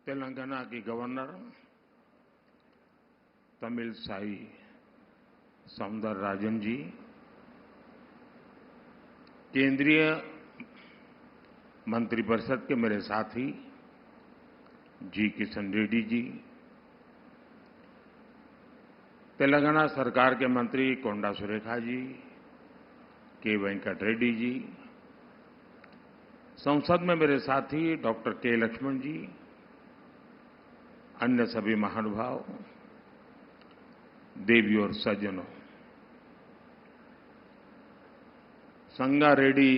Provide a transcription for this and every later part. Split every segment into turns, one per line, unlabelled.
तेलंगाना की गवर्नर तमिलसाई सौंदरराजन जी, केंद्रीय मंत्रिपरिषद के मेरे साथी जी किशन रेड्डी जी, तेलंगाना सरकार के मंत्री कोंडा सुरेखा जी, के वेंकट रेड्डी जी, संसद में मेरे साथी डॉक्टर के लक्ष्मण जी, अन्य सभी महानुभाव, देवी और सज्जनों, संगारेड्डी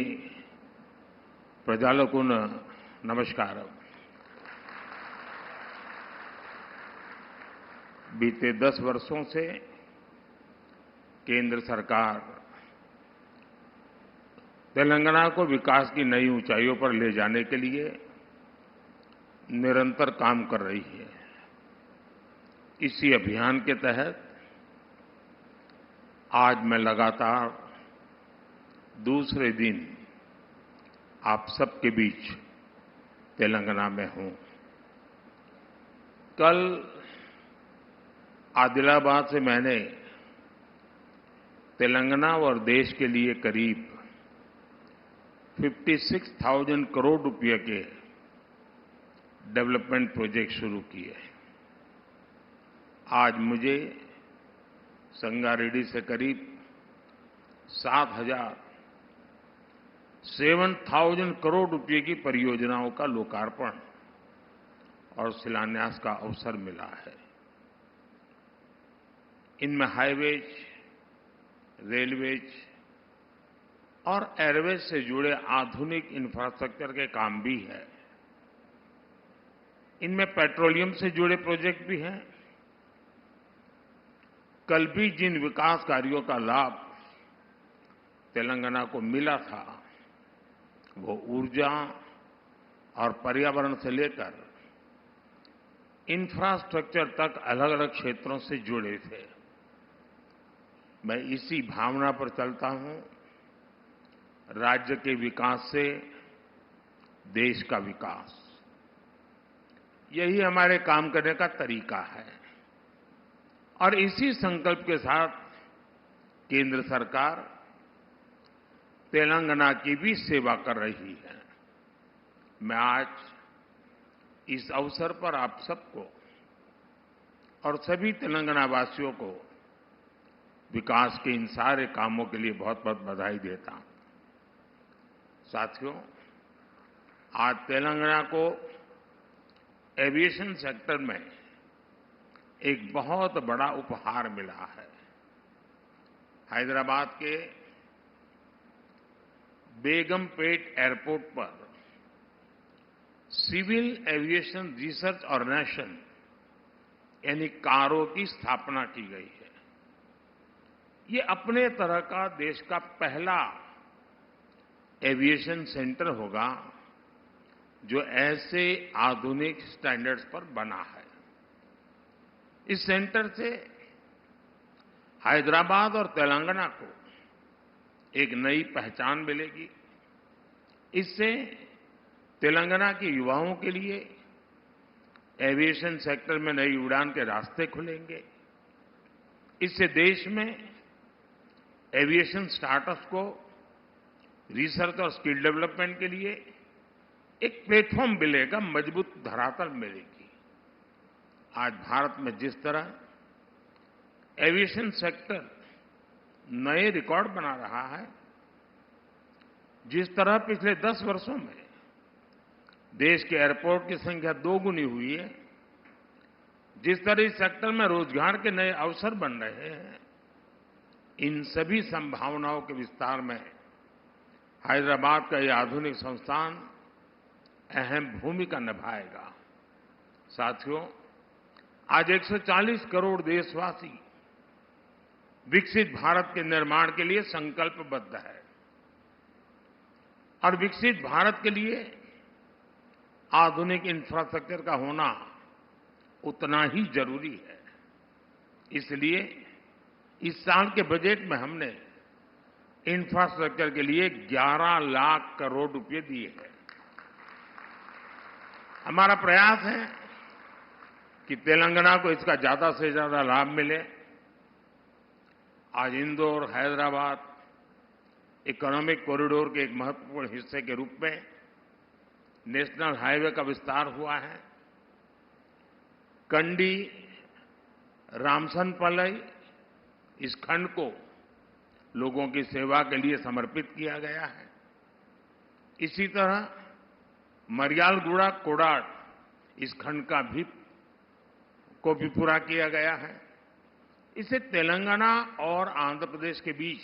प्रजालकु नमस्कार। बीते 10 वर्षों से केंद्र सरकार तेलंगाना को विकास की नई ऊंचाइयों पर ले जाने के लिए निरंतर काम कर रही है। इसी अभियान के तहत आज मैं लगातार दूसरे दिन आप सबके बीच तेलंगाना में हूं। कल आदिलाबाद से मैंने तेलंगाना और देश के लिए करीब 56,000 करोड़ रुपए के डेवलपमेंट प्रोजेक्ट शुरू किए। आज मुझे संगारेड्डी से करीब 7,000 करोड़ रुपए की परियोजनाओं का लोकार्पण और शिलान्यास का अवसर मिला है। इनमें हाईवेज, रेलवेज और एयरवेज से जुड़े आधुनिक इंफ्रास्ट्रक्चर के काम भी है। इनमें पेट्रोलियम से जुड़े प्रोजेक्ट भी हैं। कल भी जिन विकास कार्यों का लाभ तेलंगाना को मिला था, वो ऊर्जा और पर्यावरण से लेकर इंफ्रास्ट्रक्चर तक अलग अलग क्षेत्रों से जुड़े थे। मैं इसी भावना पर चलता हूं। राज्य के विकास से देश का विकास, यही हमारे काम करने का तरीका है। और इसी संकल्प के साथ केंद्र सरकार तेलंगाना की भी सेवा कर रही है। मैं आज इस अवसर पर आप सबको और सभी तेलंगाना वासियों को विकास के इन सारे कामों के लिए बहुत बहुत बधाई देता हूं। साथियों, आज तेलंगाना को एविएशन सेक्टर में एक बहुत बड़ा उपहार मिला है। हैदराबाद के बेगमपेट एयरपोर्ट पर सिविल एविएशन रिसर्च ऑर्गेनाइजेशन यानी कारो की स्थापना की गई है। ये अपने तरह का देश का पहला एविएशन सेंटर होगा जो ऐसे आधुनिक स्टैंडर्ड्स पर बना है। इस सेंटर से हैदराबाद और तेलंगाना को एक नई पहचान मिलेगी। इससे तेलंगाना के युवाओं के लिए एविएशन सेक्टर में नई उड़ान के रास्ते खुलेंगे। इससे देश में एविएशन स्टार्टअप्स को रिसर्च और स्किल डेवलपमेंट के लिए एक प्लेटफॉर्म मिलेगा, मजबूत धरातल मिलेगी। आज भारत में जिस तरह एविएशन सेक्टर नए रिकॉर्ड बना रहा है, जिस तरह पिछले 10 वर्षों में देश के एयरपोर्ट की संख्या 2 गुनी हुई है, जिस तरह इस सेक्टर में रोजगार के नए अवसर बन रहे हैं, इन सभी संभावनाओं के विस्तार में हैदराबाद का यह आधुनिक संस्थान अहम भूमिका निभाएगा। साथियों, आज 140 करोड़ देशवासी विकसित भारत के निर्माण के लिए संकल्पबद्ध है और विकसित भारत के लिए आधुनिक इंफ्रास्ट्रक्चर का होना उतना ही जरूरी है। इसलिए इस साल के बजट में हमने इंफ्रास्ट्रक्चर के लिए 11 लाख करोड़ रुपए दिए हैं। हमारा प्रयास है कि तेलंगाना को इसका ज्यादा से ज्यादा लाभ मिले। आज इंदौर, हैदराबाद इकोनॉमिक कॉरिडोर के एक महत्वपूर्ण हिस्से के रूप में नेशनल हाईवे का विस्तार हुआ है। कंडी रामसनपल्ली इस खंड को लोगों की सेवा के लिए समर्पित किया गया है। इसी तरह मरियालगुड़ा कोडाड इस खंड को भी पूरा किया गया है। इससे तेलंगाना और आंध्र प्रदेश के बीच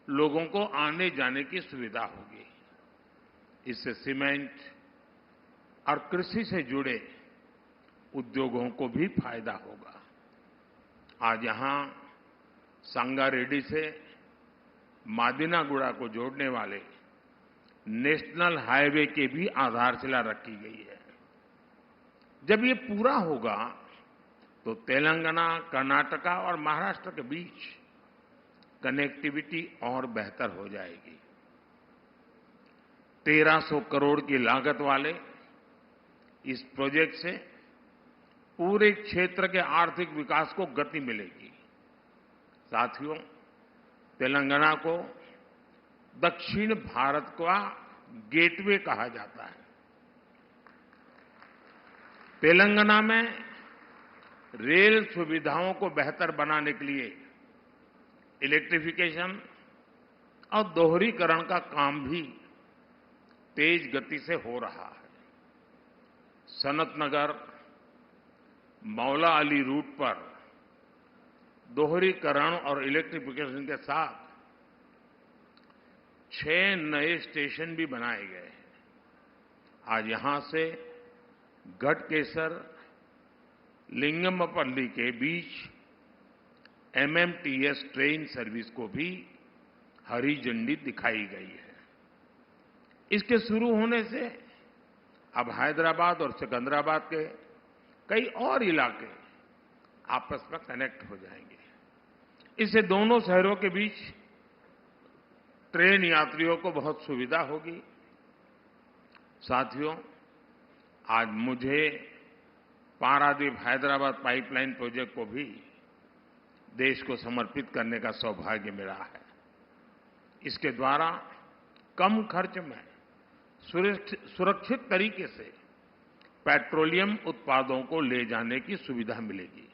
लोगों को आने जाने की सुविधा होगी। इससे सीमेंट और कृषि से जुड़े उद्योगों को भी फायदा होगा। आज यहां संगारेड्डी से मादिनागुड़ा को जोड़ने वाले नेशनल हाईवे की भी आधारशिला रखी गई है। जब ये पूरा होगा तो तेलंगाना, कर्नाटका और महाराष्ट्र के बीच कनेक्टिविटी और बेहतर हो जाएगी। 1300 करोड़ की लागत वाले इस प्रोजेक्ट से पूरे क्षेत्र के आर्थिक विकास को गति मिलेगी। साथियों, तेलंगाना को दक्षिण भारत का गेटवे कहा जाता है। तेलंगाना में रेल सुविधाओं को बेहतर बनाने के लिए इलेक्ट्रिफिकेशन और दोहरीकरण का काम भी तेज गति से हो रहा है। सनतनगर मौला अली रूट पर दोहरीकरण और इलेक्ट्रिफिकेशन के साथ 6 नए स्टेशन भी बनाए गए हैं। आज यहां से गढ़केसर लिंगमपल्ली के बीच एमएमटीएस ट्रेन सर्विस को भी हरी झंडी दिखाई गई है। इसके शुरू होने से अब हैदराबाद और सिकंदराबाद के कई और इलाके आपस में कनेक्ट हो जाएंगे। इससे दोनों शहरों के बीच ट्रेन यात्रियों को बहुत सुविधा होगी। साथियों, आज मुझे पारादीप हैदराबाद पाइपलाइन प्रोजेक्ट को भी देश को समर्पित करने का सौभाग्य मिला है। इसके द्वारा कम खर्च में सुरक्षित तरीके से पेट्रोलियम उत्पादों को ले जाने की सुविधा मिलेगी।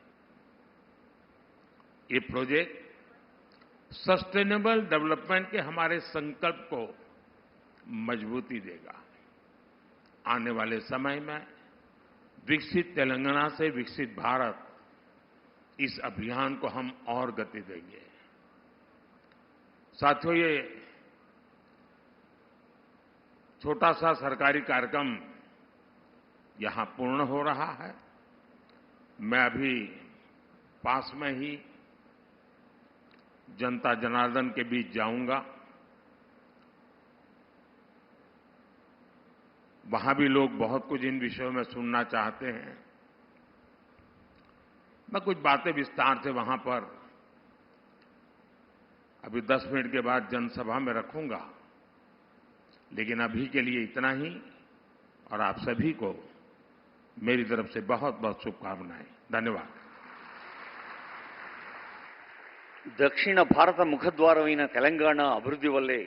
ये प्रोजेक्ट सस्टेनेबल डेवलपमेंट के हमारे संकल्प को मजबूती देगा। आने वाले समय में विकसित तेलंगाना से विकसित भारत, इस अभियान को हम और गति देंगे। साथियों, ये छोटा सा सरकारी कार्यक्रम यहां पूर्ण हो रहा है। मैं अभी पास में ही जनता जनार्दन के बीच जाऊंगा। वहां भी लोग बहुत कुछ इन विषयों में सुनना चाहते हैं। मैं कुछ बातें विस्तार से वहां पर अभी 10 मिनट के बाद जनसभा में रखूंगा, लेकिन अभी के लिए इतना ही। और आप सभी को मेरी तरफ से बहुत बहुत शुभकामनाएं। धन्यवाद।
దక్షిణ భారత ముఖద్వారమైన తెలంగాణ అభివృద్ధి వల్లే